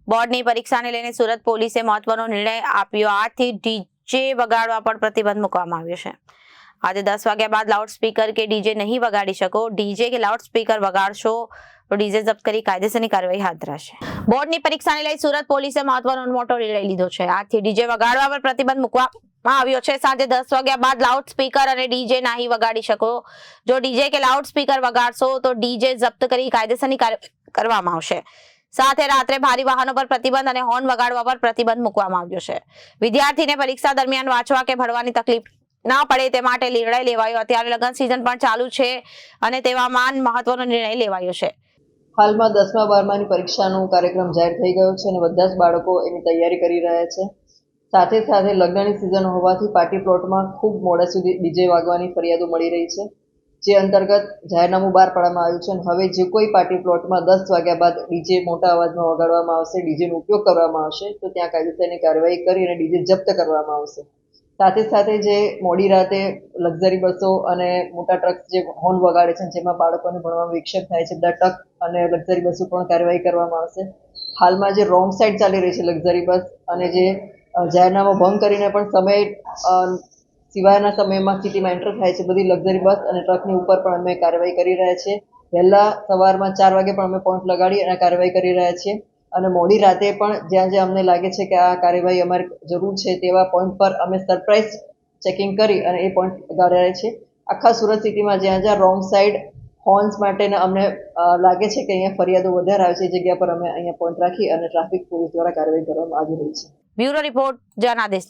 બોર્ડની પરીક્ષાને લઈને સુરત પોલીસે મહત્વનો નિર્ણય આપ્યો। આજથી ડીજે વગાડવા પર પ્રતિબંધ મૂકવામાં આવ્યો છે। આજે 10 વાગ્યા બાદ લાઉડસ્પીકર કે ડીજે નહીં વગાડી શકો। ડીજે કે લાઉડસ્પીકર વગાડશો તો ડીજે જપ્ત કરી કાયદેસરની કાર્યવાહી હાથ ધરાશે। બોર્ડની પરીક્ષાને લઈ સુરત પોલીસે મહત્વનો મોટો નિર્ણય લીધો છે। આજથી ડીજે વગાડવા પર પ્રતિબંધ મૂકવામાં આવ્યો છે। સાંજે 10 વાગ્યા બાદ લાઉડસ્પીકર અને ડીજે નહીં વગાડી શકો। જો ડીજે કે લાઉડસ્પીકર વગાડશો તો ડીજે જપ્ત કરી કાયદેસરની કાર્યવાહી કરવામાં આવશે। સાથે રાત્રે ભારે વાહનો પર પ્રતિબંધ અને હોર્ન વગાડવા પર પ્રતિબંધ મૂકવામાં આવ્યો છે। વિદ્યાર્થીને પરીક્ષા દરમિયાન વાંચવા કે ભણવાની તકલીફ ના પડે તે માટે નિર્ણય લેવાયો। અત્યારે લગ્ન સિઝન પણ ચાલુ છે અને તેવામાં મહત્વનો નિર્ણય લેવાયો છે। હાલમાં 10મા 12માની પરીક્ષાનો કાર્યક્રમ જાહેર થઈ ગયો છે અને બધા જ બાળકો એની તૈયારી કરી રહ્યા છે। સાથે સાથે લગ્નની સિઝન હોવાથી પાર્ટી પ્લોટમાં ખૂબ મોડા સુધી ડીજે વાગવાની ફરિયાદો મળી રહી છે, જે અંતર્ગત જાહેરનામું બહાર પાડવામાં આવ્યું છે અને હવે જે કોઈ પાર્ટી પ્લોટમાં 10 વાગ્યા બાદ ડીજે મોટા અવાજમાં વગાડવામાં આવશે, ડીજેનો ઉપયોગ કરવામાં આવશે તો ત્યાં કાયદેસરની કાર્યવાહી કરી અને ડીજે જપ્ત કરવામાં આવશે। સાથે સાથે જે મોડી રાતે લક્ઝરી બસો અને મોટા ટ્રક જે હોર્ન વગાડે છે જેમાં બાળકોને ભણવામાં વિક્ષેપ થાય છે, બધા ટ્રક અને લક્ઝરી બસો પણ કાર્યવાહી કરવામાં આવશે। હાલમાં જે રોંગ સાઈડ ચાલી રહી છે લક્ઝરી બસ અને જે જાહેરનામું ભંગ કરીને પણ સમય સિવાયના સમયમાં સિટીમાં એન્ટર થાય છે બધી લક્ઝરી બસ અને ટ્રકની ઉપર પણ અમે કાર્યવાહી કરી રહ્યા છીએ। વહેલા સવારમાં 4 વાગે પણ અમે પોઈન્ટ લગાડી અને કાર્યવાહી કરી રહ્યા છીએ અને મોડી રાતે પણ જ્યાં જ્યાં અમને લાગે છે કે આ કાર્યવાહી અમારી જરૂર છે તેવા પોઈન્ટ પર અમે સરપ્રાઇઝ ચેકિંગ કરી અને એ પોઈન્ટ લગાડી રહ્યા છીએ। આખા સુરત સિટીમાં જ્યાં જ્યાં રોંગ સાઈડ હોર્ન્સ માટેના અમને લાગે છે કે અહીંયા ફરિયાદો વધારે આવે છે એ જગ્યા પર અમે અહીંયા પોઈન્ટ રાખી અને ટ્રાફિક પોલીસ દ્વારા કાર્યવાહી કરવામાં આવી રહી છે। Bureau report Janadesh.